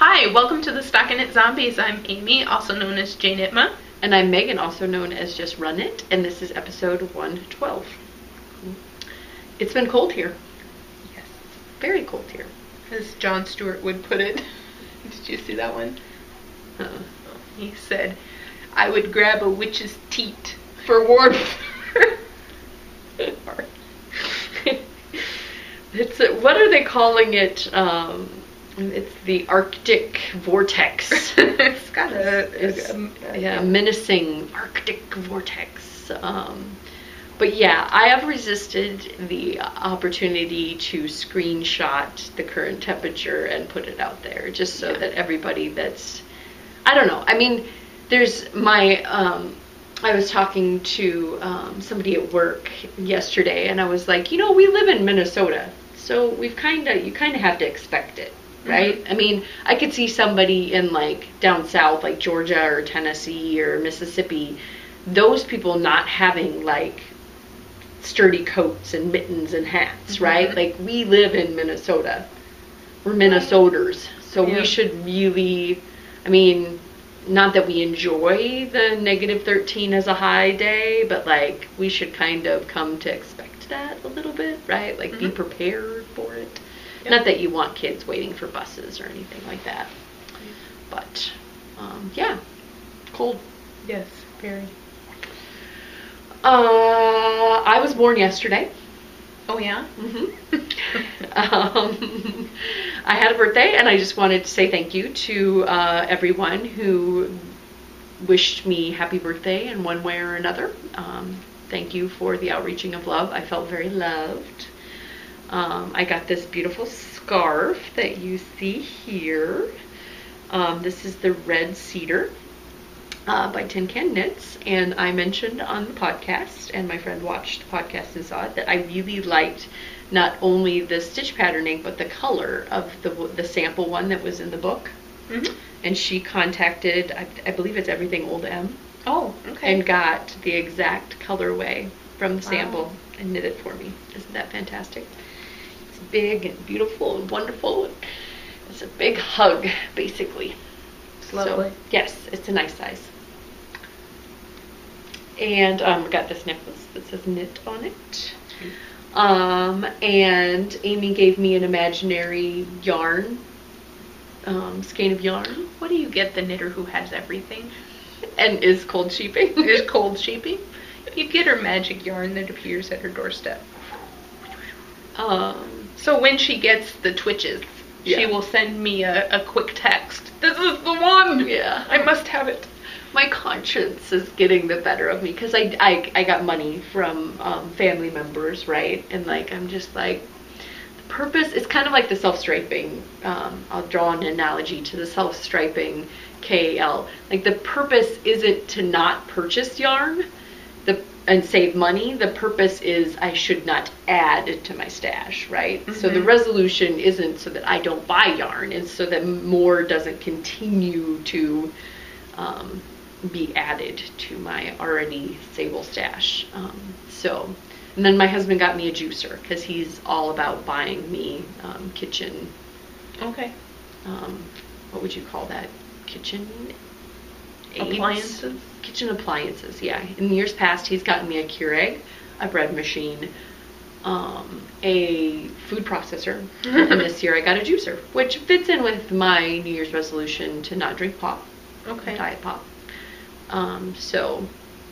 Hi, welcome to the Stockinit Zombies. I'm Amy, also known as Jane Itma. And I'm Megan, also known as Just Run It, and this is episode 112. It's been cold here. Yes. Very cold here. As Jon Stewart would put it. Did you see that one? He said, I would grab a witch's teat for warmth. What are they calling it? It's the Arctic vortex. It's got a menacing Arctic vortex. But yeah, I have resisted the opportunity to screenshot the current temperature and put it out there, just so that everybody that's, I don't know. I mean, there's my, I was talking to somebody at work yesterday, and I was like, we live in Minnesota, so you kind of have to expect it. Right? Mm-hmm. I mean, I could see somebody in like down south, like Georgia or Tennessee or Mississippi, those people not having like sturdy coats and mittens and hats, mm-hmm. right? Like we live in Minnesota. We're Minnesoters. So we should really, I mean, not that we enjoy the -13 as a high day, but like we should kind of come to expect that a little bit, right? Like be prepared for it. Yep. Not that you want kids waiting for buses or anything like that. But, yeah, cold. Yes, very. I was born yesterday. Oh, yeah? Mm-hmm. I had a birthday, and I just wanted to say thank you to everyone who wished me happy birthday in one way or another. Thank you for the outreaching of love. I felt very loved. I got this beautiful scarf that you see here. This is the Red Cedar by Tin Can Knits, and I mentioned on the podcast, and my friend watched the podcast and saw it, that I really liked not only the stitch patterning, but the color of the sample one that was in the book. Mm-hmm. And she contacted, I believe it's Everything Old M. Oh, okay. And got the exact colorway from the sample and knit it for me. Isn't that fantastic? Big and beautiful and wonderful. It's a big hug, basically. It's lovely. So, yes, it's a nice size. And I got this necklace that says knit on it. And Amy gave me an imaginary yarn, skein of yarn. What do you get the knitter who has everything? And is cold sheeping. Is cold sheeping? You get her magic yarn that appears at her doorstep. So when she gets the twitches, she will send me a quick text. This is the one! Yeah. I must have it. My conscience is getting the better of me, because I got money from family members, right? And like, I'm just like, the purpose, it's kind of like the self-striping. I'll draw an analogy to the self-striping KAL. Like, the purpose isn't to not purchase yarn and save money. The purpose is I should not add to my stash, right? Mm-hmm. So the resolution isn't so that I don't buy yarn, it's so that more doesn't continue to be added to my already sable stash. And then my husband got me a juicer, because he's all about buying me kitchen. Okay. What would you call that? Kitchen appliances? Kitchen appliances, yeah. In years past, he's gotten me a Keurig, a bread machine, a food processor, and this year I got a juicer, which fits in with my New Year's resolution to not drink pop, diet pop. So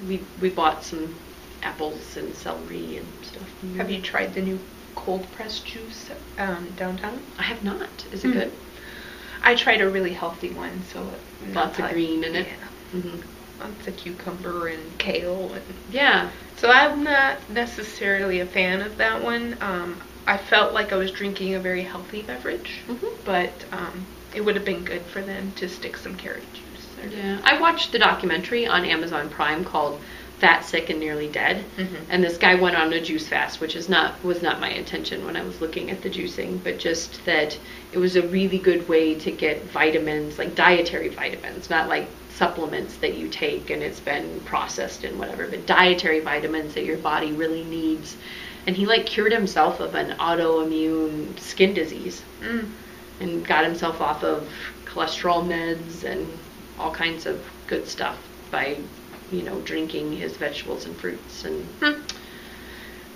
we bought some apples and celery and stuff. Have you tried the new cold pressed juice downtown? I have not. Is it good? I tried a really healthy one, so lots of green in it. Yeah. Mm-hmm. Lots of cucumber and kale. Yeah. So I'm not necessarily a fan of that one. I felt like I was drinking a very healthy beverage, but it would have been good for them to stick some carrot juice there. Yeah. I watched the documentary on Amazon Prime called Fat, Sick, and Nearly Dead, and this guy went on a juice fast, which was not my intention when I was looking at the juicing, but just that it was a really good way to get vitamins, like dietary vitamins, not like supplements that you take and it's been processed and whatever, but dietary vitamins that your body really needs. And he like cured himself of an autoimmune skin disease. and got himself off of cholesterol meds and all kinds of good stuff by, drinking his vegetables and fruits. And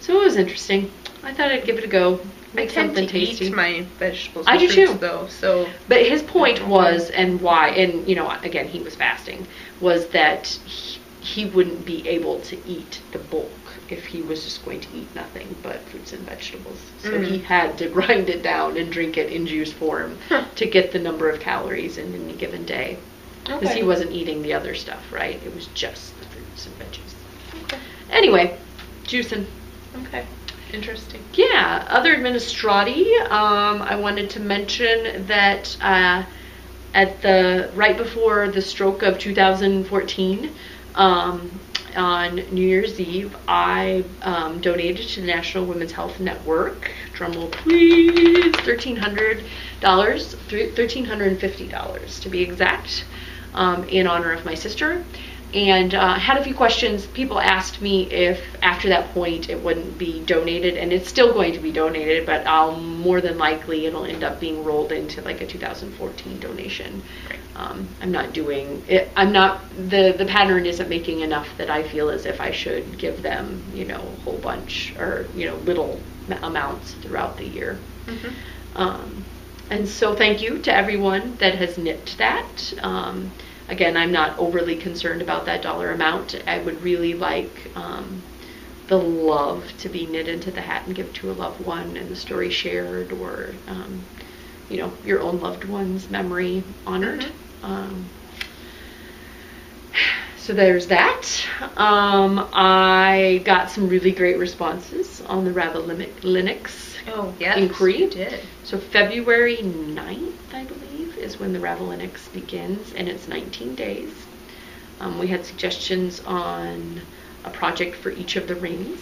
so it was interesting. I thought I'd give it a go. Make something tasty. I eat my vegetables and fruits too, though. So, but his point was, and why, and again, he was fasting, was that he wouldn't be able to eat the bulk if he was just going to eat nothing but fruits and vegetables. So he had to grind it down and drink it in juice form to get the number of calories in any given day. Because he wasn't eating the other stuff, right? It was just the fruits and veggies. Okay. Anyway, juicing. Okay. Interesting. Yeah. Other administrati, I wanted to mention that right before the stroke of 2014, on New Year's Eve, I donated to the National Women's Health Network. Drumroll please. $1,350 to be exact, in honor of my sister. And had a few questions. People asked me if after that point it wouldn't be donated, and it's still going to be donated, but more than likely it'll end up being rolled into like a 2014 donation. Right. I'm not doing it. The pattern isn't making enough that I feel as if I should give them, a whole bunch or, little amounts throughout the year. And so thank you to everyone that has nipped that. Again, I'm not overly concerned about that dollar amount. I would really like the love to be knit into the hat and give to a loved one, and the story shared, or your own loved one's memory honored. So there's that. I got some really great responses on the Ravel Linux inquiry. You did. So February 9th, I believe, is when the Ravel Linux begins, and it's 19 days. We had suggestions on a project for each of the rings,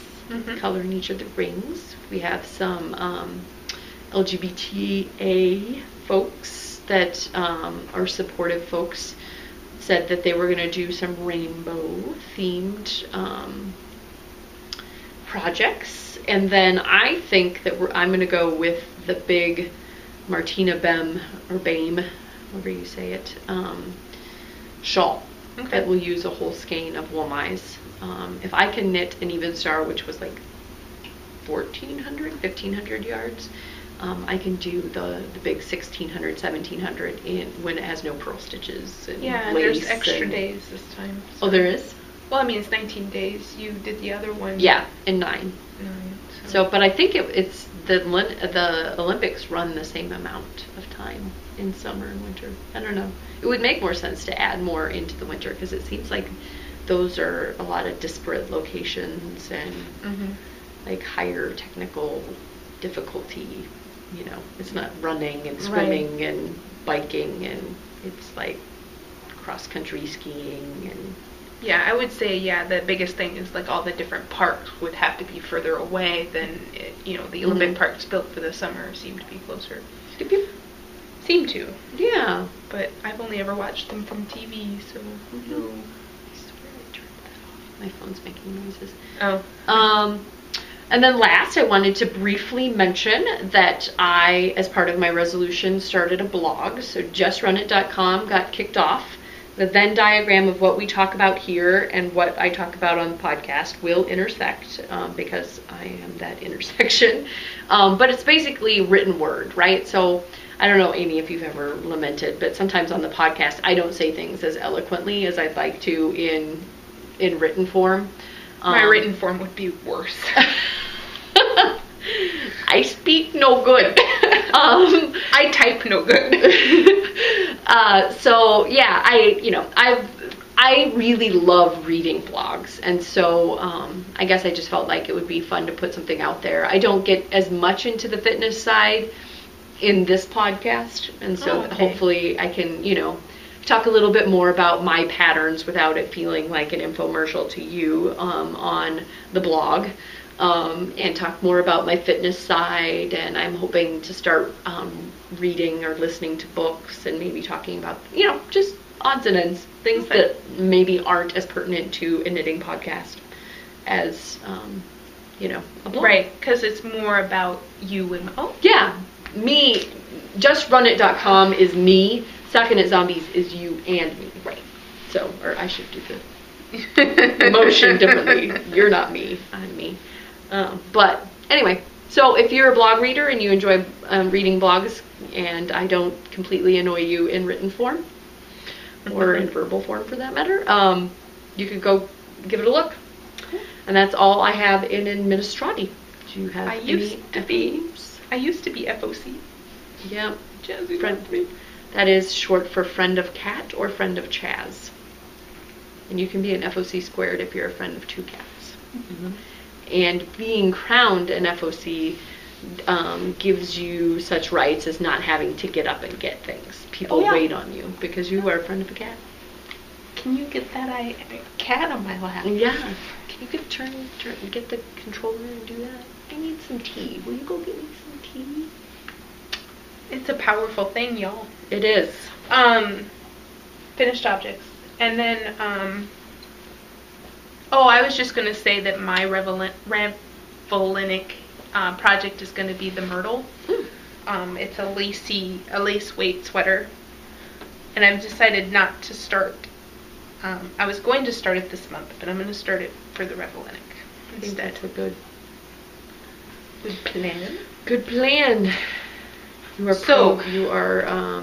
coloring each of the rings. We have some LGBTA folks that are supportive folks said that they were going to do some rainbow themed projects. And then I think that I'm going to go with the big Martina Bem, or Bame, however you say it, shawl that will use a whole skein of wool eyes. If I can knit an even star, which was like 1,500 yards, I can do the big 1,600, 1,700 when it has no purl stitches and lace. There's extra days this time. So. Oh, there is? Well, I mean, it's 19 days. You did the other one. Yeah, in 9. So, but I think it's the Olympics run the same amount of time in summer and winter. I don't know. It would make more sense to add more into the winter, because it seems like those are a lot of disparate locations and like higher technical difficulty. It's not running and swimming and biking, and it's like cross-country skiing and... Yeah, I would say, the biggest thing is like all the different parks would have to be further away than, the Olympic parks built for the summer seem to be closer. Seem to. Yeah. But I've only ever watched them from TV, so... I swear I turned that off. My phone's making noises. Oh. And then last, I wanted to briefly mention that I, as part of my resolution, started a blog. So justrunit.com got kicked off. The Venn diagram of what we talk about here and what I talk about on the podcast will intersect, because I am that intersection. But it's basically written word, right? So I don't know, Amy, if you've ever lamented, but sometimes on the podcast, I don't say things as eloquently as I'd like to in written form. My written form would be worse. I speak no good. I type no good. So yeah, I really love reading blogs, and so I guess I just felt like it would be fun to put something out there. I don't get as much into the fitness side in this podcast, and so hopefully I can, talk a little bit more about my patterns without it feeling like an infomercial to you on the blog. And talk more about my fitness side, and I'm hoping to start reading or listening to books, and maybe talking about, just odds and ends, things that maybe aren't as pertinent to a knitting podcast as, a blog. Right, because it's more about you and... Yeah, me, justrunit.com is me. Second at Zombies is you and me. Right. So, or I should do the motion differently. You're not me. I'm me. But anyway, so if you're a blog reader and you enjoy reading blogs, and I don't completely annoy you in written form, or in verbal form for that matter, you could go give it a look. And that's all I have in Administrati. Do you have any FOs? I used to be FOC. Yeah. Jazzy Friend. That is short for friend of cat or friend of Chaz. And you can be an FOC squared if you're a friend of two cats. Mm-hmm. And being crowned an FOC gives you such rights as not having to get up and get things. People wait on you because you are a friend of a cat. Can you get that cat on my lap? Yeah. Can you get the controller and do that? I need some tea. Will you go get me some tea? It's a powerful thing, y'all. It is. Finished objects. And then, I was just going to say that my Ravelinic project is going to be the Myrtle. It's a lace weight sweater. And I've decided not to start. I was going to start it this month, but I'm going to start it for the Ravelinic instead. That's a good plan. Good plan. You are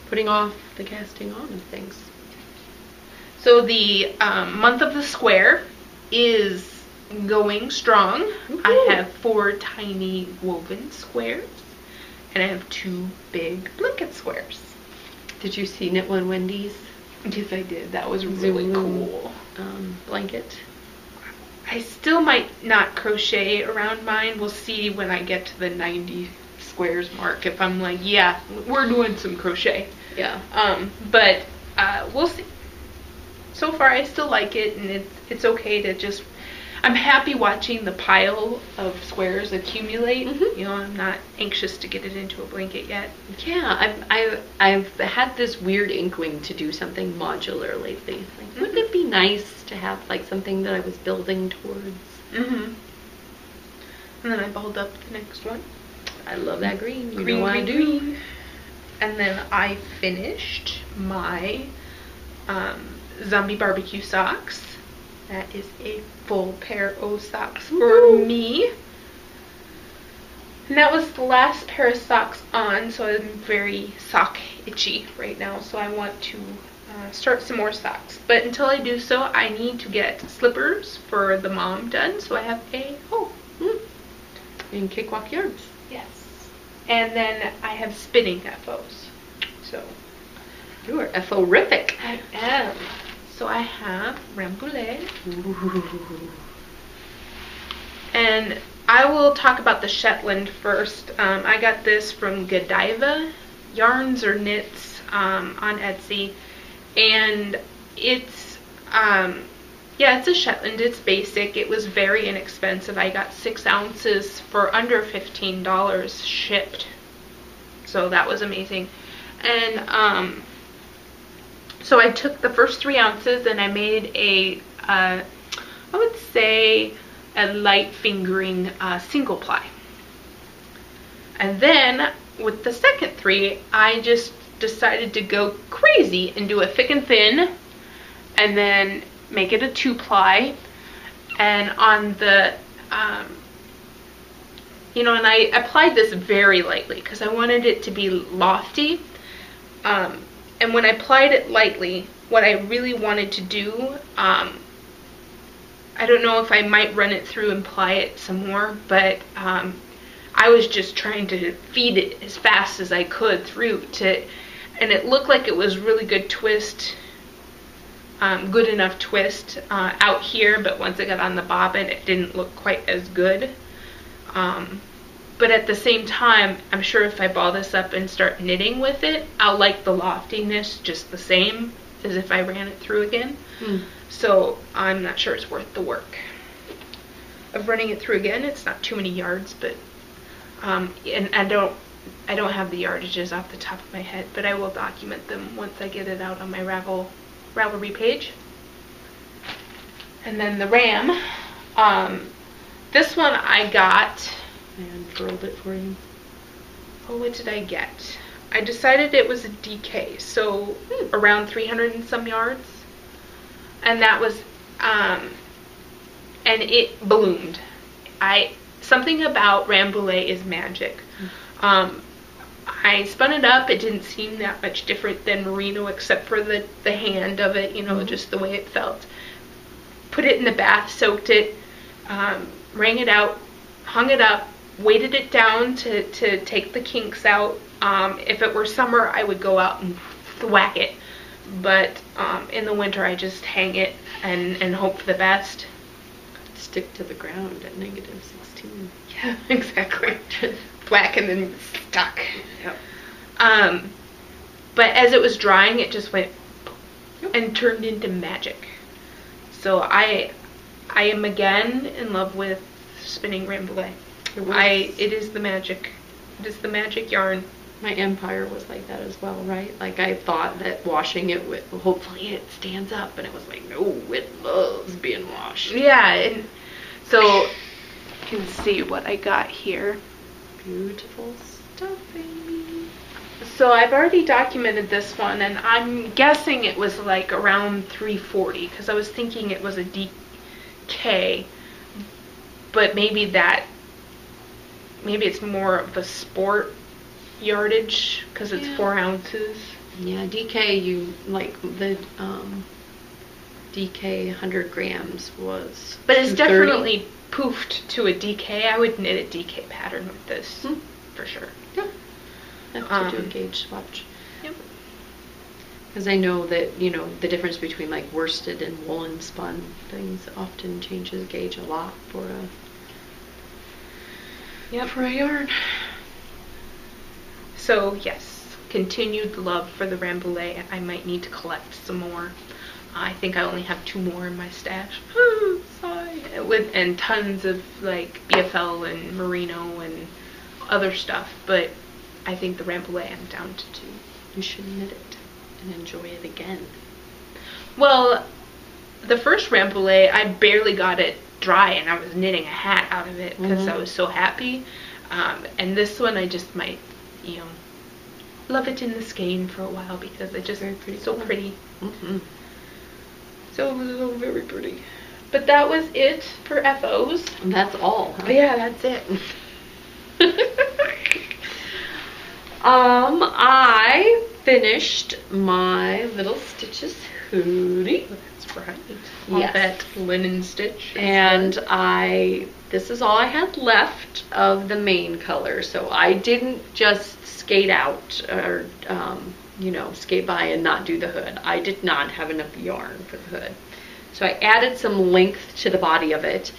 putting off the casting on of things. So the month of the square is going strong. Woo-hoo. I have 4 tiny woven squares, and I have 2 big blanket squares. Did you see Knit One Wendy's? Yes, I did. That was really cool. Blanket. I still might not crochet around mine. We'll see when I get to the 90 squares mark if I'm like, yeah, we're doing some crochet. Yeah. But we'll see. So far, I still like it, and it's okay to just. I'm happy watching the pile of squares accumulate. Mm-hmm. You know, I'm not anxious to get it into a blanket yet. Yeah, I've had this weird inkling to do something modular lately. Like, wouldn't it be nice to have like something that I was building towards? Mm-hmm. And then I balled up the next one. I love that green. You Green, know I do. green. And then I finished my zombie barbecue socks. That is a full pair of socks for me. And that was the last pair of socks on, so I'm very sock itchy right now. So I want to start some more socks. But until I do so, I need to get slippers for the mom done. So I have a In Cakewalk Yarns. Yes. And then I have spinning FOs. So You are FO-rific. I am. So I have Rambouillet. And I will talk about the Shetland first. I got this from Godiva Yarns or Knits on Etsy. And it's, it's a Shetland. It's basic. It was very inexpensive. I got 6 ounces for under $15 shipped. So that was amazing. And, so I took the first 3 ounces and I made I would say a light fingering single ply. And then with the second 3, I just decided to go crazy and do a thick and thin and then make it a 2-ply. And on the, and I applied this very lightly because I wanted it to be lofty. And when I applied it lightly, what I really wanted to do, I don't know if I might run it through and ply it some more, but I was just trying to feed it as fast as I could through and it looked like it was really good twist, good enough twist out here, but once it got on the bobbin, it didn't look quite as good. But at the same time, I'm sure if I ball this up and start knitting with it, I'll like the loftiness just the same as if I ran it through again. So I'm not sure it's worth the work of running it through again. It's not too many yards, but and I don't have the yardages off the top of my head, but I will document them once I get it out on my Ravelry page. And then the Ram, this one I got. I unfurled it for you. oh, what did I get? I decided it was a DK, so around 300 and some yards. And that was, and it bloomed. Something about Rambouillet is magic. I spun it up. It didn't seem that much different than merino, except for the hand of it, you know, just the way it felt. Put it in the bath, soaked it, wrung it out, hung it up, weighted it down to take the kinks out. If it were summer, I would go out and whack it. But in the winter, I just hang it and hope for the best. Stick to the ground at -16. Yeah, exactly. Whack and then stuck. Yep. But as it was drying, it just went and turned into magic. So I am again in love with spinning Rambouillet. It is the magic. It is the magic yarn. My empire was like that as well, right? Like I thought that washing it with, hopefully it stands up, and it was like, no, it loves being washed. Yeah, and so you can see what I got here. Beautiful stuff, Amy. So I've already documented this one, and I'm guessing it was like around 340, because I was thinking it was a DK, but maybe it's more of a sport yardage because it's 4 ounces. Yeah, DK, you like the DK 100 grams was, but it's definitely poofed to a DK. I would knit a DK pattern with this for sure. Yeah, I have to do a gauge swatch. Yep. Because I know that, you know, the difference between like worsted and woolen spun things often changes gauge a lot for a yarn. So yes, continued love for the Rambouillet. I might need to collect some more. I think I only have 2 more in my stash. Sigh. And tons of like BFL and merino and other stuff, but I think the Rambouillet I'm down to 2. You should knit it and enjoy it again. Well, the first Rambouillet, I barely got it dry, and I was knitting a hat out of it because I was so happy. And this one, I just might, you know, love it in the skein for a while because it's just so pretty. So very pretty. But that was it for FOs. And that's all, huh? Yeah, that's it. I finished my Little Stitches hoodie. That's right. Yes. That linen stitch. And this is all I had left of the main color. So I didn't just skate out or, you know, skate by and not do the hood. I did not have enough yarn for the hood. So I added some length to the body of it.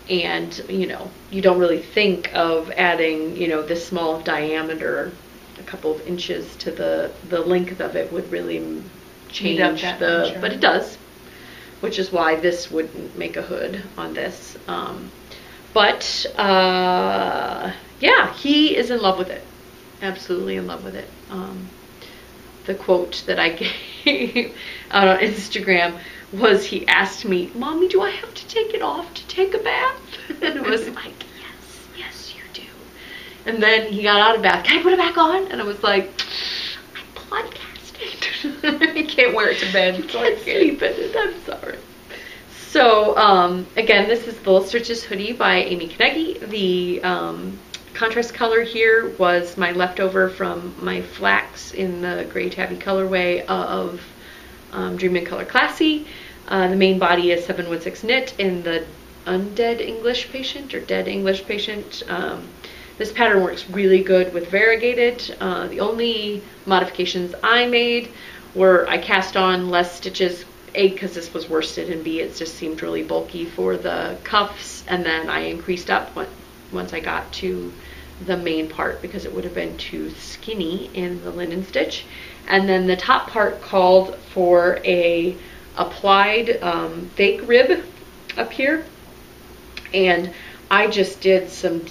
And, you know, you don't really think of adding, you know, this small of diameter, a couple of inches to the length of it would really change but it does, which is why this wouldn't make a hood on this. Yeah, he is in love with it. Absolutely in love with it. The quote that I gave out on Instagram was, he asked me, "Mommy, do I have to take it off to take a bath?" And it was like, yes, you do. And then he got out of bath. "Can I put it back on?" And I was like, "I'm podcasting." You can't wear it to bed. You can't sleep in it. I'm sorry. So, again, this is the Little Stitches hoodie by Amy Knegge. The contrast color here was my leftover from my flax in the gray tabby colorway of Dream in Color Classy. The main body is 716 knit in the Undead English Patient or Dead English Patient. This pattern works really good with variegated. The only modifications I made were I cast on less stitches, A, because this was worsted, and B, it just seemed really bulky for the cuffs, and then I increased up once I got to the main part because it would have been too skinny in the linen stitch. And then the top part called for a applied fake rib up here, and I just did some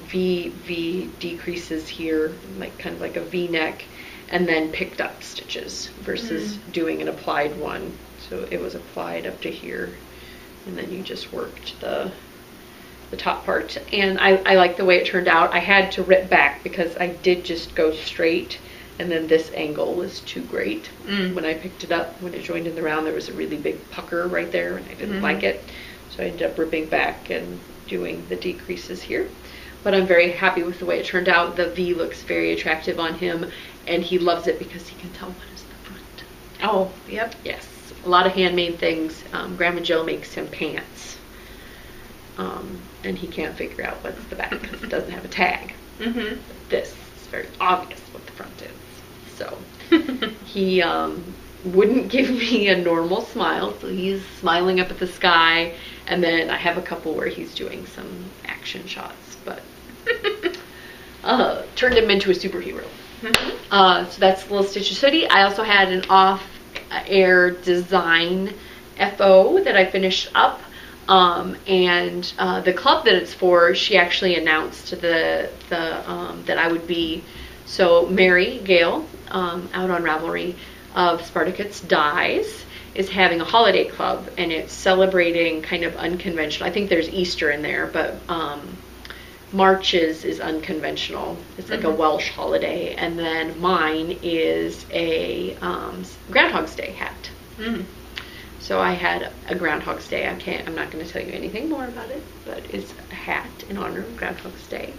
V decreases here, like kind of like a V-neck, and then picked up stitches versus doing an applied one. So it was applied up to here, and then you just worked the the top part, and I like the way it turned out. I had to rip back because I did just go straight, and then this angle was too great. When I picked it up, when it joined in the round, there was a really big pucker right there, and I didn't like it. So I ended up ripping back and doing the decreases here. But I'm very happy with the way it turned out. The V looks very attractive on him, and he loves it because he can tell what is the front. Oh, yep. Yes, a lot of handmade things. Grandma Jill makes him pants, and he can't figure out what's the back because it doesn't have a tag. This is very obvious what the front is. So he wouldn't give me a normal smile, so he's smiling up at the sky, and then I have a couple where he's doing some action shots, but turned him into a superhero. So that's Little Stitch's hoodie. I also had an off-air design FO that I finished up, and the club that it's for, she actually announced that I would be. So Mary Gale, out on Ravelry of Spartacus Dies, is having a holiday club, and it's celebrating kind of unconventional. I think there's Easter in there, but March is unconventional. It's like a Welsh holiday, and then mine is a Groundhog's Day hat. So I had a Groundhog's Day. I'm not going to tell you anything more about it, but it's a hat in honor of Groundhog's Day.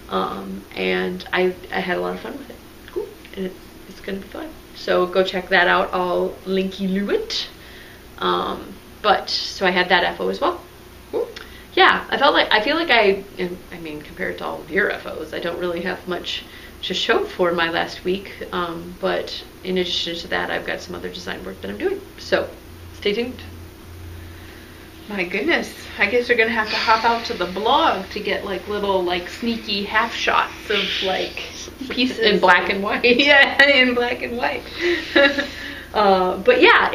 And I had a lot of fun with it. Cool. And it's going to be fun. So go check that out. I'll linky-loo it. But so I had that FO as well. Cool. Yeah, I feel like I mean, compared to all of your FOs, I don't really have much to show for my last week. But in addition to that, I've got some other design work that I'm doing. So stay tuned. My goodness, I guess you're gonna have to hop out to the blog to get like little like sneaky half shots of like pieces in black and white. Yeah, in black and white. But yeah,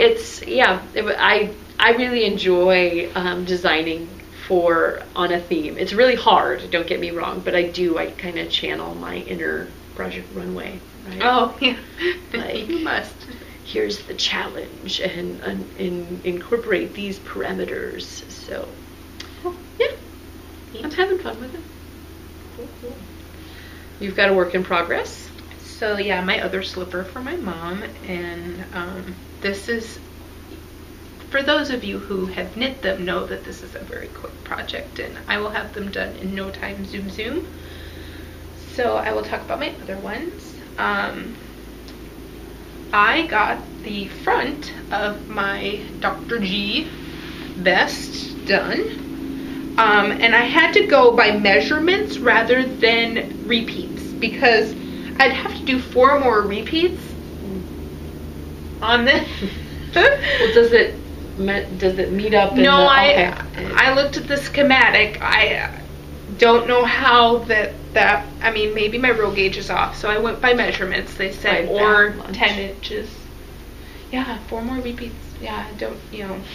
I really enjoy designing on a theme. It's really hard, don't get me wrong, but I kind of channel my inner Project Runway, right? Oh yeah, like, you must. Here's the challenge, and incorporate these parameters. So yeah, I'm having fun with it. Cool. You've got a work in progress. So yeah, my other slipper for my mom, and this is, for those of you who have knit them, know that this is a very quick project, and I will have them done in no time. Zoom. So I will talk about my other ones. I got the front of my Dr. G vest done, and I had to go by measurements rather than repeats because I'd have to do 4 more repeats on this. Well, does it meet up? No, I looked at the schematic. I don't know how that I mean, maybe my row gauge is off, so I went by measurements. They said or 10 inches. Yeah, 4 more repeats. Yeah,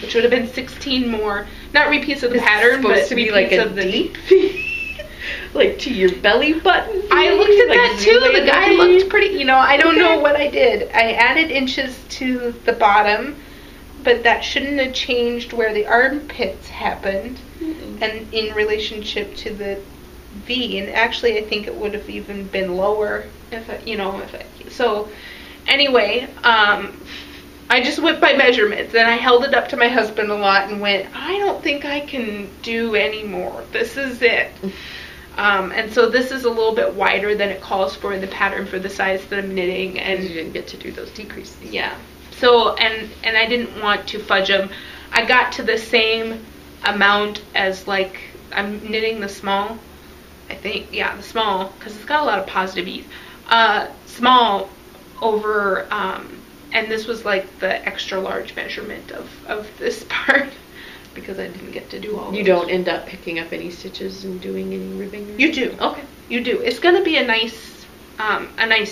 which would have been 16 more, not repeats of the pattern, but to be repeats like of the deep, like to your belly button. I looked at like that too. The guy looked pretty. I don't know what I did. I added inches to the bottom, but that shouldn't have changed where the armpits happened, and in relationship to the V. And actually, I think it would have even been lower so. Anyway, I just went by measurements, and I held it up to my husband a lot and went, I don't think I can do any more. This is it. And so this is a little bit wider than it calls for in the pattern for the size that I'm knitting. And you didn't get to do those decreases. Yeah. So, and I didn't want to fudge them. I got to the same amount as, like, I'm knitting the small, I think. Yeah, the small, because it's got a lot of positive ease. Small over, and this was like the extra large measurement of this part because I didn't get to do all. You don't end up picking up any stitches and doing any ribbing? You do. Okay. You do. It's going to be a nice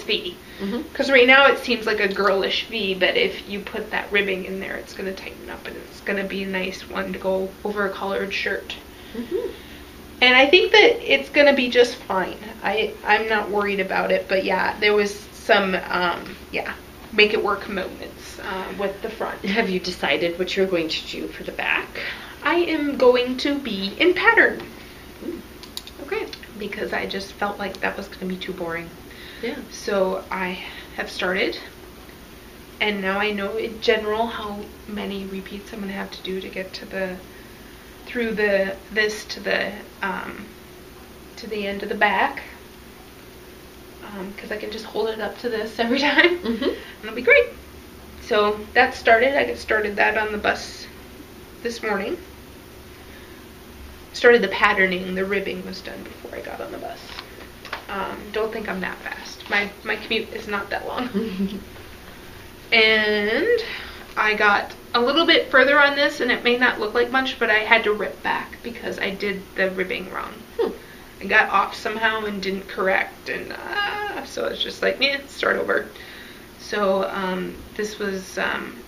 V. Because right now it seems like a girlish V, but if you put that ribbing in there, it's going to tighten up, and it's going to be a nice one to go over a collared shirt. And I think that it's going to be just fine. I'm not worried about it, but yeah, there was some, make it work moments with the front. Have you decided what you're going to do for the back? I am going to be in pattern. because I just felt like that was going to be too boring. Yeah. So I have started, and now I know in general how many repeats I'm going to have to do to get to the to the end of the back, because I can just hold it up to this every time, and it'll be great. So that started. I started that on the bus this morning. Started the patterning. The ribbing was done before I got on the bus. Don't think I'm that fast. My commute is not that long. And I got a little bit further on this, and it may not look like much, but I had to rip back because I did the ribbing wrong. I got off somehow and didn't correct, and so it's just like, start over. So this was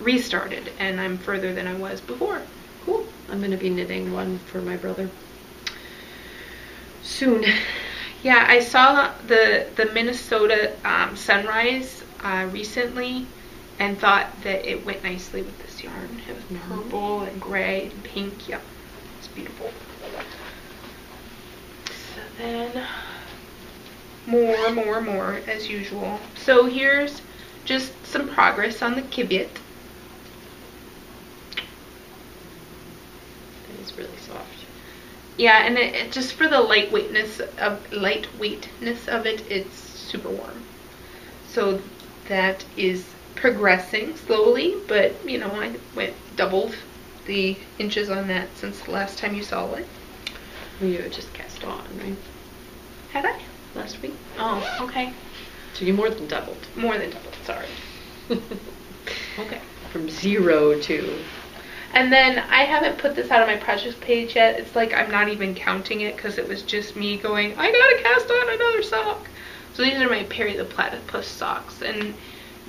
restarted, and I'm further than I was before. Cool. I'm going to be knitting one for my brother soon. Yeah, I saw the Minnesota sunrise recently, and thought that it went nicely with this yarn. It was purple and gray and pink. Yep, it's beautiful. So then more as usual. So here's just some progress on the kibit. That is really soft. Yeah, and it just for the lightweightness of it, it's super warm. So that is progressing slowly, but I doubled the inches on that since the last time you saw it. You had just cast on, right? Had I? Last week. Oh, okay. So you more than doubled. More than doubled, sorry. Okay. From 0 to... And then I haven't put this out on my projects page yet. It's like I'm not even counting it because it was just me going, I gotta cast on another sock. So these are my Perry the Platypus socks, and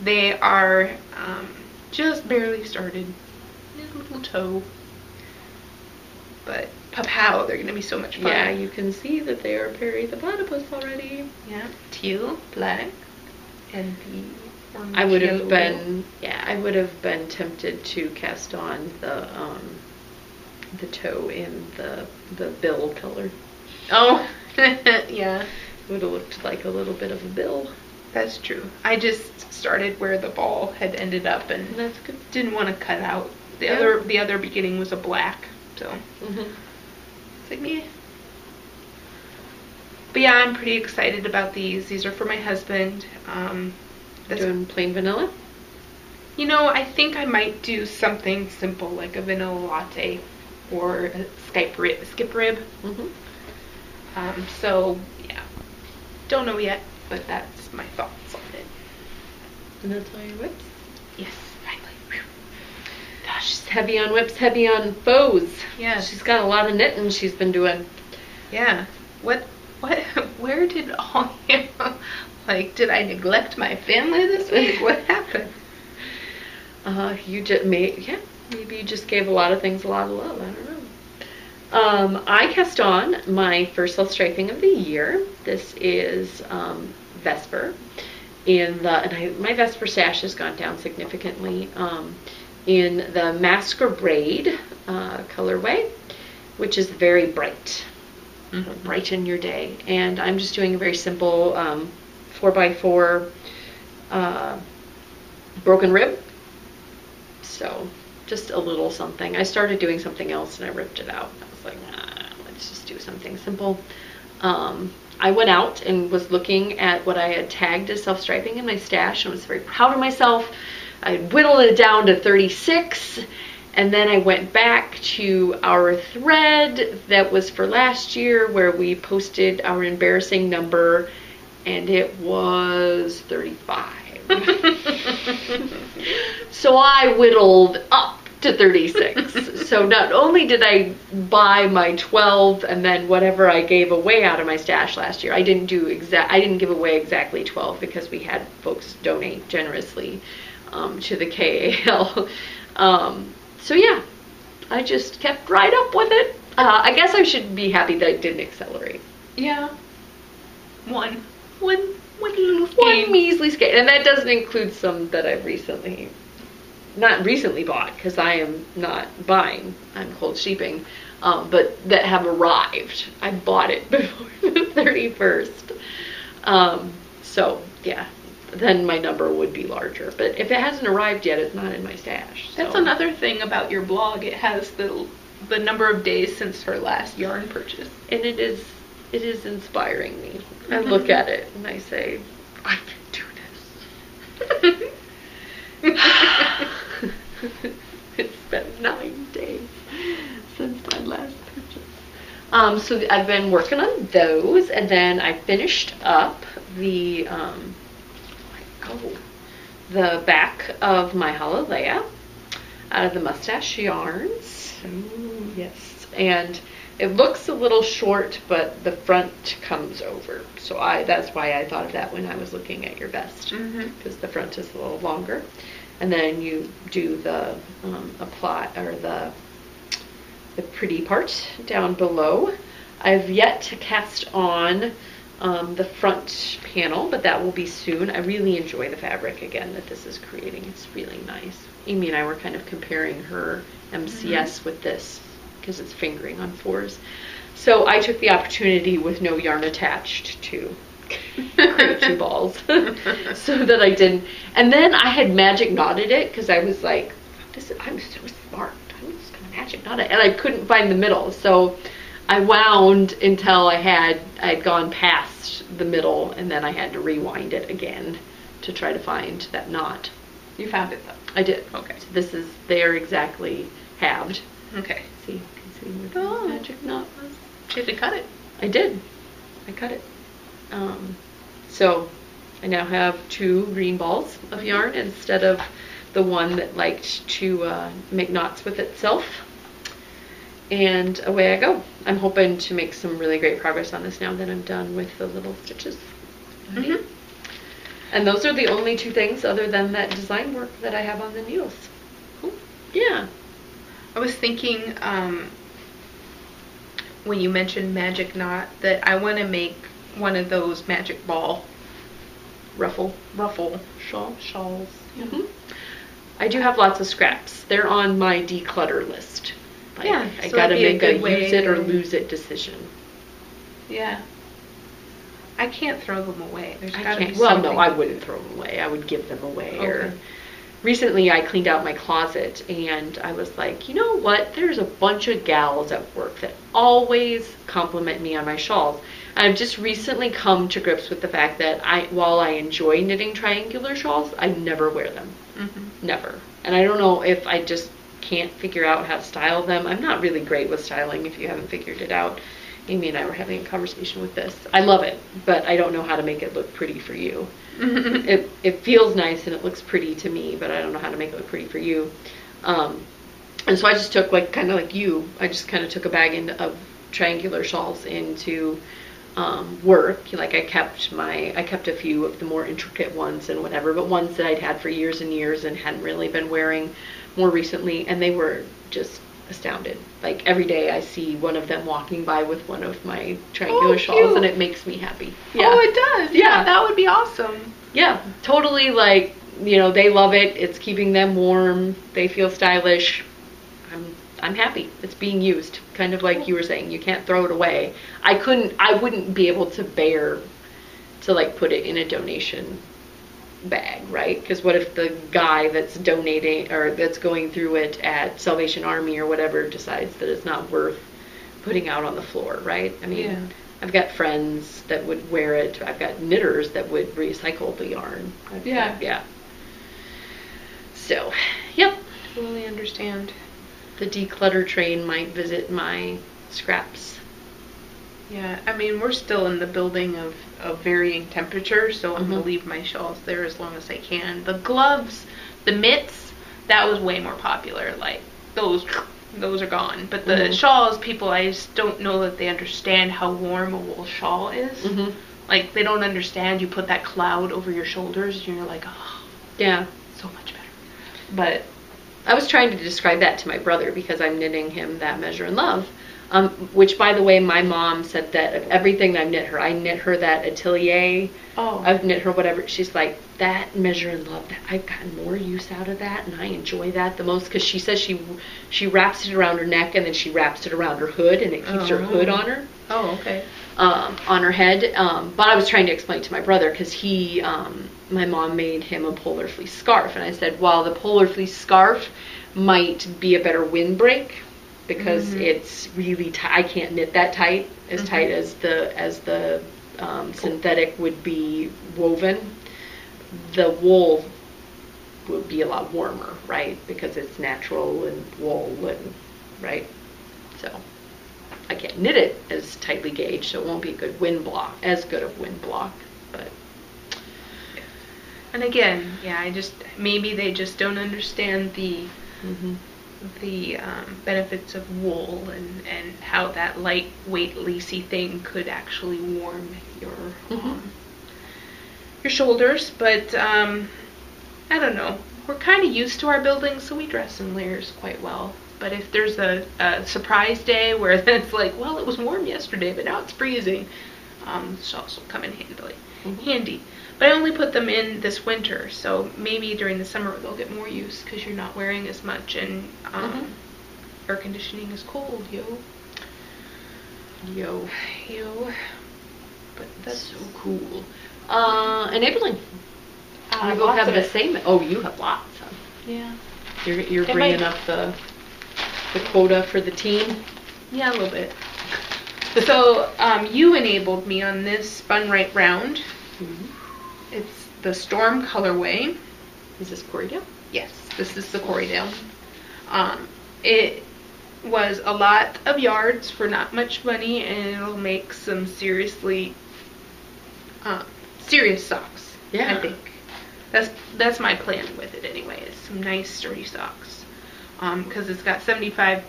they are just barely started. There's a little toe. But pow, they're gonna be so much fun. Yeah, you can see that they are Perry the Platypus already. Yeah, teal, black, and the orange. I would have yellow. been tempted to cast on the toe in the bill color. Oh, yeah. It would have looked like a little bit of a bill. That's true. I just started where the ball had ended up, and that's good. Didn't want to cut out. The other beginning was a black, so it's like me. But yeah, I'm pretty excited about these. These are for my husband. Doing plain vanilla? I think I might do something simple like a vanilla latte or a skip rib. So yeah, don't know yet, but that's my thoughts on it. And that's all your whips? Yes, finally. Gosh, she's heavy on whips, heavy on FOs. Yeah, she's got a lot of knitting she's been doing. Yeah. What? Where did all did I neglect my family this week? What happened? Maybe you just gave a lot of things a lot of love. I don't know. I cast on my first self-striping of the year. This is Vesper, my Vesper stash has gone down significantly in the Masquerade colorway, which is very bright. Brighten your day. And I'm just doing a very simple 4x4 broken rib. So just a little something. I started doing something else and I ripped it out. I was like, let's just do something simple. I went out and was looking at what I had tagged as self-striping in my stash and was very proud of myself. I whittled it down to 36. And then I went back to our thread that was for last year where we posted our embarrassing number, and it was 35. So I whittled up to 36. So not only did I buy my 12 and then whatever I gave away out of my stash last year, I didn't give away exactly 12 because we had folks donate generously to the KAL. So yeah, I just kept right up with it. I guess I should be happy that I didn't accelerate. Yeah. One little skein. One measly skein. And that doesn't include some that I've not recently bought, because I am not buying. I'm cold sheeping. but that have arrived. I bought it before the 31st. So yeah, then my number would be larger. But if it hasn't arrived yet, it's not in my stash. So. That's another thing about your blog. It has the number of days since her last yarn purchase. And it is inspiring me. I look at it and I say, I can do this. It's been 9 days since my last purchase. So I've been working on those, and then I finished up the the back of my Hallelujah out of the Mustache Yarns. Ooh, yes, and it looks a little short, but the front comes over. So that's why I thought of that when I was looking at your vest, because the front is a little longer. And then you do the apply, or the pretty part down below. I've yet to cast on the front panel, but that will be soon. I really enjoy the fabric again that this is creating. It's really nice. Amy and I were kind of comparing her MCS with this because it's fingering on 4s. So I took the opportunity with no yarn attached to create 2 balls so that I didn't. And then I had magic knotted it because I was like, I'm so smart. I'm just going to magic knot it. And I couldn't find the middle. So I wound until I'd gone past the middle, and then I had to rewind it again to try to find that knot. You found it though? I did. Okay. So they're exactly halved. Okay. See, you can see where the magic knot was. Did you cut it? I did. I cut it. So I now have 2 green balls of yarn instead of the one that liked to make knots with itself. And away I go. I'm hoping to make some really great progress on this now that I'm done with the little stitches. And those are the only 2 things other than that design work that I have on the needles. Cool. Yeah. I was thinking when you mentioned magic knot that I want to make one of those magic ball ruffle shawls. I do have lots of scraps. They're on my declutter list. Like, yeah, I so gotta make a way use it or lose it decision. Yeah. I can't throw them away. There's I gotta be can't. Well, something. no, I wouldn't throw them away. I would give them away. Okay. Or recently, I cleaned out my closet, and I was like, you know what? There's a bunch of gals at work that always compliment me on my shawls. And I've just recently come to grips with the fact that while I enjoy knitting triangular shawls, I never wear them. Never. And I don't know if I just can't figure out how to style them. I'm not really great with styling, if you haven't figured it out. Amy and I were having a conversation with this. I love it, but I don't know how to make it look pretty for you. It feels nice and it looks pretty to me, but I don't know how to make it look pretty for you. And so I just took, like, kind of like you, I just kind of took a bag of triangular shawls into work. Like, I kept a few of the more intricate ones and whatever, but ones that I'd had for years and years and hadn't really been wearing more recently, and they were just astounded. Like, every day I see one of them walking by with one of my triangular shawls, and it makes me happy. Yeah. Oh, it does. Yeah, that would be awesome. Yeah, totally. Like, you know, they love it. It's keeping them warm. They feel stylish. I'm happy. It's being used. Kind of like you were saying, you can't throw it away. I wouldn't be able to bear to, like, put it in a donation bag, right? Because what if the guy that's donating or that's going through it at Salvation Army or whatever decides that it's not worth putting out on the floor, right? I mean, yeah. I've got friends that would wear it. I've got knitters that would recycle the yarn. Yeah. So, yep. Totally understand. The declutter train might visit my scraps. Yeah, I mean, we're still in the building of varying temperatures, so I'm going to leave my shawls there as long as I can. The gloves, the mitts, that was way more popular. Like, those are gone. But the shawls, people, I just don't know that they understand how warm a wool shawl is. Like, they don't understand you put that cloud over your shoulders, and you're like, oh, yeah, so much better. But I was trying to describe that to my brother because I'm knitting him that Measure in Love. Which, by the way, my mom said that of everything I've knit her, I knit her that atelier. Oh. I've knit her whatever. She's like, that Measure and Love, that I've gotten more use out of that, and I enjoy that the most, because she says she wraps it around her neck, and then she wraps it around her hood, and it keeps her hood on her. Oh, okay. On her head. But I was trying to explain to my brother, because my mom made him a polar fleece scarf, and I said, well, the polar fleece scarf might be a better windbreak, because it's really tight. I can't knit that tight, as tight as the synthetic would be woven. The wool would be a lot warmer, right? Because it's natural and wool, and right. So I can't knit it as tightly gauged, so it won't be a good wind block, but. And again, yeah, maybe they just don't understand the benefits of wool and how that lightweight lacy thing could actually warm your shoulders. But I don't know. We're kind of used to our buildings, so we dress in layers quite well. But if there's a surprise day where it's like, well, it was warm yesterday, but now it's freezing, this also come in handy. But I only put them in this winter, so maybe during the summer they'll get more use because you're not wearing as much, and air conditioning is cold, yo. But that's so cool. Enabling. We will lots have of the it. same. Oh, you have lots. Yeah. You're bringing up the quota for the team. Yeah, a little bit. So you enabled me on this Spun Right Round. It's the Storm colorway. Is this Corriedale? Yes, this is the Corriedale. It was a lot of yards for not much money, and it'll make some serious socks. Yeah. I think that's my plan with it anyway. Is some nice sturdy socks, because it's got 75%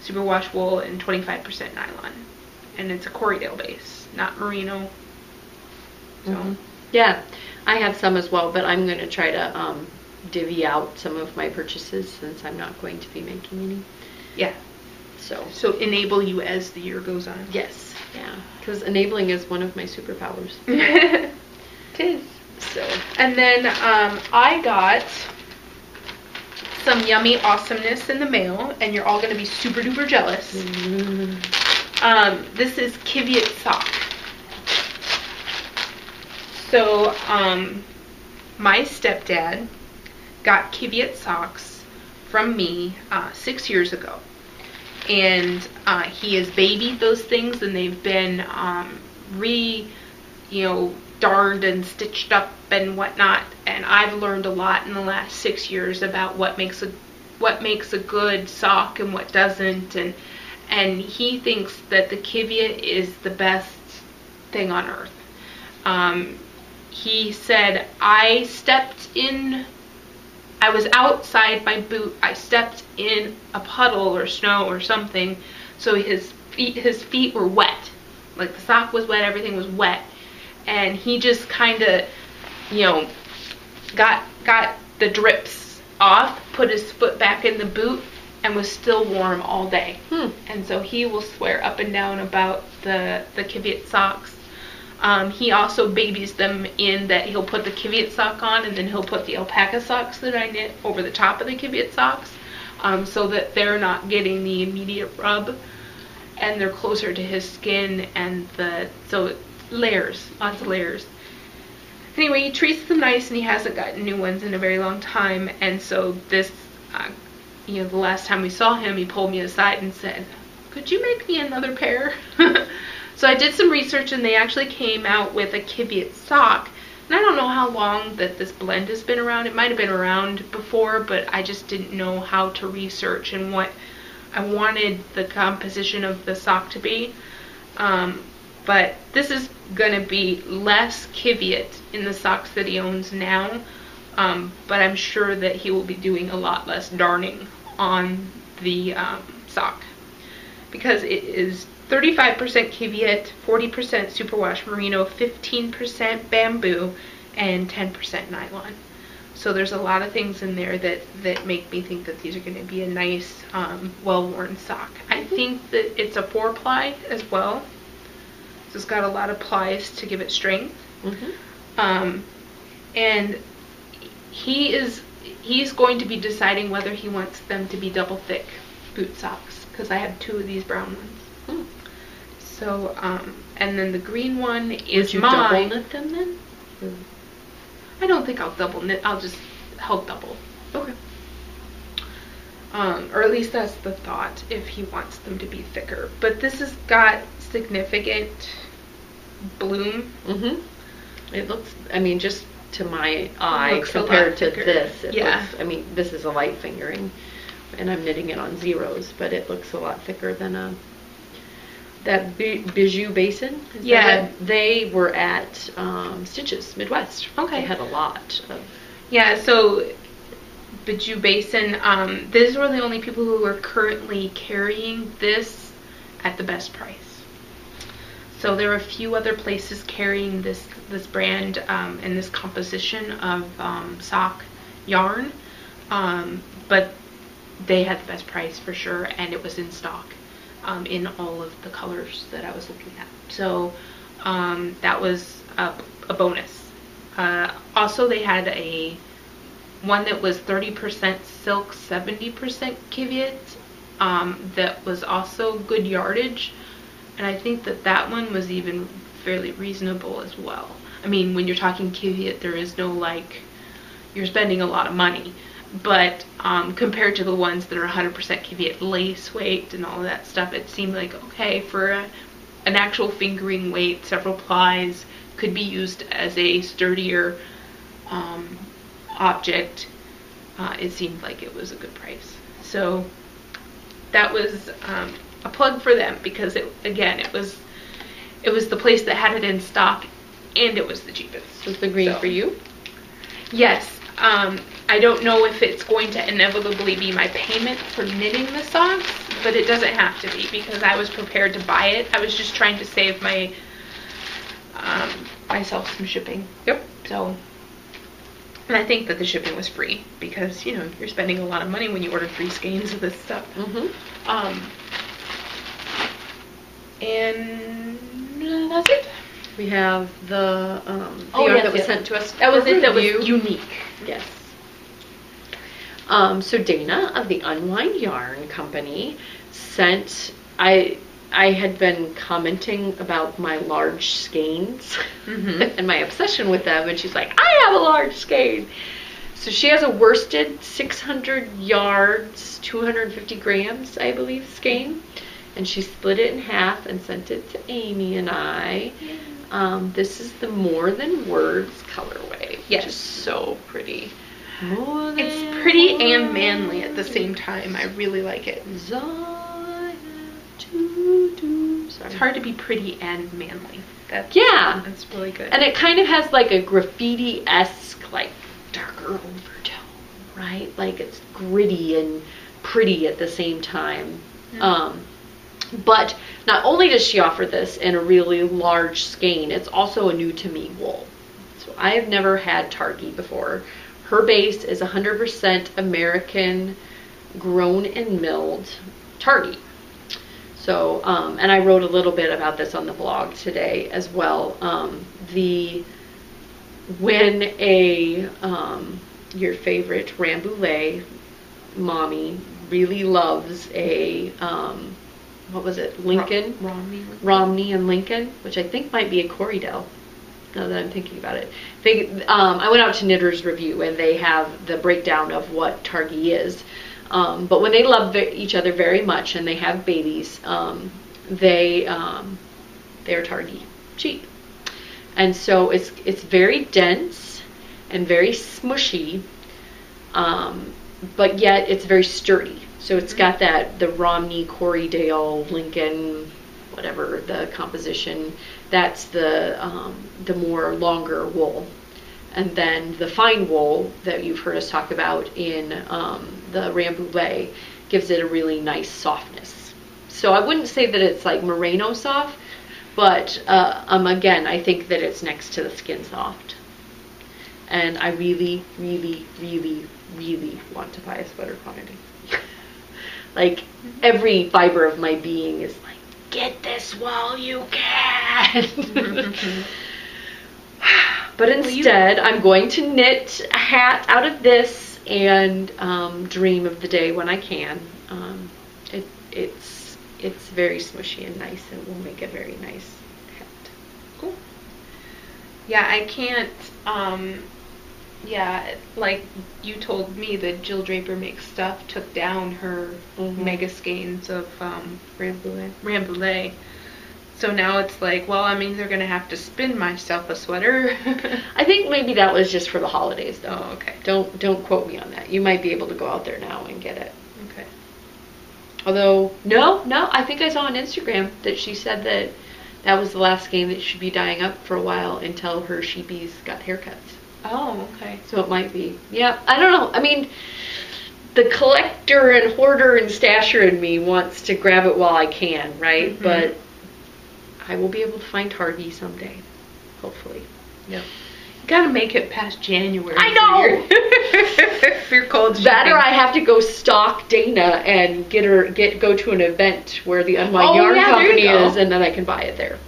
superwash wool and 25% nylon, and it's a Corriedale base, not merino. So yeah, I have some as well, but I'm going to try to divvy out some of my purchases since I'm not going to be making any. Yeah. So enable you as the year goes on. Yes. Yeah. Because enabling is one of my superpowers. It is. So. And then I got some yummy awesomeness in the mail, and you're all going to be super duper jealous. This is Kiviot sock. So my stepdad got Kiviot socks from me 6 years ago, and he has babied those things, and they've been darned and stitched up and whatnot. And I've learned a lot in the last 6 years about what makes a good sock and what doesn't, and he thinks that the Kiviot is the best thing on earth. He said, I was outside my boot, I stepped in a puddle or snow or something, so his feet were wet. Like, the sock was wet, everything was wet. And he just kind of, got the drips off, put his foot back in the boot, and was still warm all day. And so he will swear up and down about the Kiviot socks. He also babies them in that he'll put the Kiviot sock on, and then he'll put the alpaca socks that I knit over the top of the Kiviot socks, so that they're not getting the immediate rub, and they're closer to his skin, and so layers, lots of layers. Anyway, he treats them nice, and he hasn't gotten new ones in a very long time, and so this, the last time we saw him, he pulled me aside and said, could you make me another pair? So I did some research, and they actually came out with a Kiviot sock. And I don't know how long that this blend has been around. It might have been around before, but I just didn't know how to research and what I wanted the composition of the sock to be. But this is going to be less Kiviot in the socks that he owns now. But I'm sure that he will be doing a lot less darning on the sock, because it is 35% Kiviot, 40% superwash merino, 15% bamboo, and 10% nylon. So there's a lot of things in there that make me think that these are going to be a nice, well-worn sock. I think that it's a 4-ply as well. So it's got a lot of plies to give it strength. And he's going to be deciding whether he wants them to be double thick boot socks, because I have 2 of these brown ones. So, and then the green one is mine. Would you double knit them then? I don't think I'll double knit. I'll just help double. Okay. Or at least that's the thought, if he wants them to be thicker. But this has got significant bloom. It looks, I mean, just to my eye, compared to this, it looks, I mean, this is a light fingering, and I'm knitting it on zeros, but it looks a lot thicker than that Bijou Basin. They were at Stitches Midwest. Okay. They had a lot of. Yeah, so Bijou Basin, these were the only people who were currently carrying this at the best price. So there are a few other places carrying this brand and this composition of sock yarn, but they had the best price for sure, and it was in stock in all of the colors that I was looking at. So that was a bonus. Also, they had one that was 30% silk, 70% kivyat, that was also good yardage. And I think that one was even fairly reasonable as well. I mean, when you're talking kivyat, there is no, like, you're spending a lot of money. But compared to the ones that are 100% kivyat lace weight and all of that stuff, it seemed like, okay, for an actual fingering weight, several plies, could be used as a sturdier object. It seemed like it was a good price. So that was a plug for them, because it was the place that had it in stock, and it was the cheapest. Was the green for you? Yes. I don't know if it's going to inevitably be my payment for knitting the socks, but it doesn't have to be, because I was prepared to buy it. I was just trying to save myself some shipping. Yep. So, and I think that the shipping was free, because, you know, you're spending a lot of money when you order 3 skeins of this stuff. And that's it. We have the yarn that was sent to us. That was it. That was unique. Yes. So Dana of the Unwind Yarn Company sent. I had been commenting about my large skeins and my obsession with them, and she's like, I have a large skein. So she has a worsted 600 yards, 250 grams, I believe, skein. And she split it in half and sent it to Amy and I. This is the More Than Words colorway, which is so pretty. It's pretty and manly at the same time. I really like it. It's hard to be pretty and manly. That's really good. And it kind of has like a graffiti-esque, like, darker overtone, right? Like, it's gritty and pretty at the same time. But not only does she offer this in a really large skein, it's also a new to me wool. So I have never had Targhee before. Her base is 100% American grown and milled Targhee. So, and I wrote a little bit about this on the blog today as well. When your favorite Rambouillet mommy really loves a, what was it, Lincoln? Romney and Lincoln, which I think might be a Corriedale, now that I'm thinking about it. I went out to Knitter's Review, and they have the breakdown of what Targhee is. But when they love each other very much and they have babies, they're Targhee cheap. And so it's very dense and very smushy, but yet it's very sturdy. So it's got the Romney, Corriedale, Lincoln, whatever the composition. That's the more longer wool. And then the fine wool that you've heard us talk about in the Rambouillet gives it a really nice softness. So I wouldn't say that it's like merino soft, but again, I think that it's next to the skin soft. And I really, really, really, really want to buy a sweater quantity. Like, every fiber of my being is like, get this while you can. But instead, I'm going to knit a hat out of this and dream of the day when I can. It's very smushy and nice, and will make a very nice hat. Cool. Yeah, I can't, yeah, like you told me that Jill Draper Makes Stuff took down her mega skeins of Rambouillet. So now it's like, well, I'm either going to have to spin myself a sweater. I think maybe that was just for the holidays, though. Oh, okay. Don't quote me on that. You might be able to go out there now and get it. Okay. Although, no, I think I saw on Instagram that she said that that was the last skein that should be dyeing up for a while until her sheepies got haircuts. Oh, okay. So it might be. Yeah, I don't know. I mean, the collector and hoarder and stasher in me wants to grab it while I can, right? Mm-hmm. But I will be able to find Target someday, hopefully. Yep. You gotta make it past January. I know! For your cold shipping. That, or I have to go stalk Dana and go to an event where the Unwind Yarn Company is, and then I can buy it there.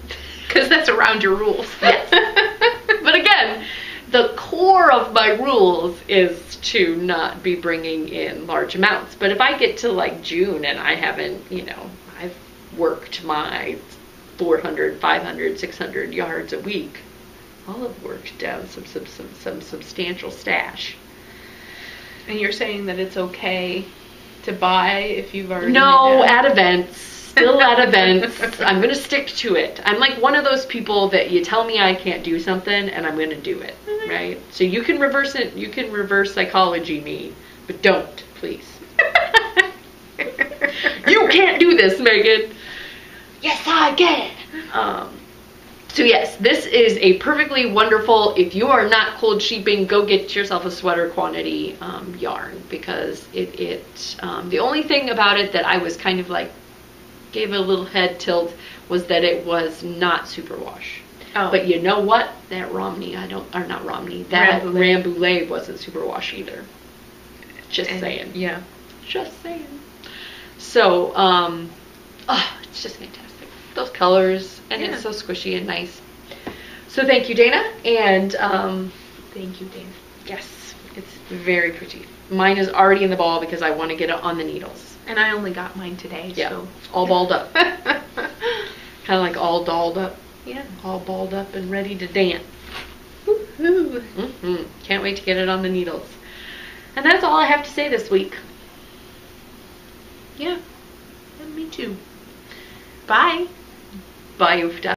Because that's around your rules. Yes. But again, the core of my rules is to not be bringing in large amounts. But if I get to like June and I haven't, I've worked my 400, 500, 600 yards a week, I'll have worked down some substantial stash. And you're saying that it's okay to buy if you've already... No, at events. Still at events. I'm going to stick to it. I'm like one of those people that you tell me I can't do something and I'm going to do it, right? So you can reverse it. You can reverse psychology me, but don't, please. You can't do this, Megan. Yes, I can. So yes, this is a perfectly wonderful, if you are not cold sheeping, go get yourself a sweater quantity yarn, because the only thing about it that I was kind of like, gave it a little head tilt, was that it was not superwash. Oh. But you know what? That that Rambouillet wasn't superwash either. Just saying. Yeah. Just saying. So, it's just fantastic. Those colors, and it's so squishy and nice. So thank you, Dana, and thank you, Dana. Yes, it's very pretty. Mine is already in the ball because I want to get it on the needles. And I only got mine today, so all balled up. Kind of like all dolled up. Yeah, all balled up and ready to dance. Woo-hoo. Can't wait to get it on the needles. And that's all I have to say this week. Yeah, and me too. Bye. Bye, Ufta.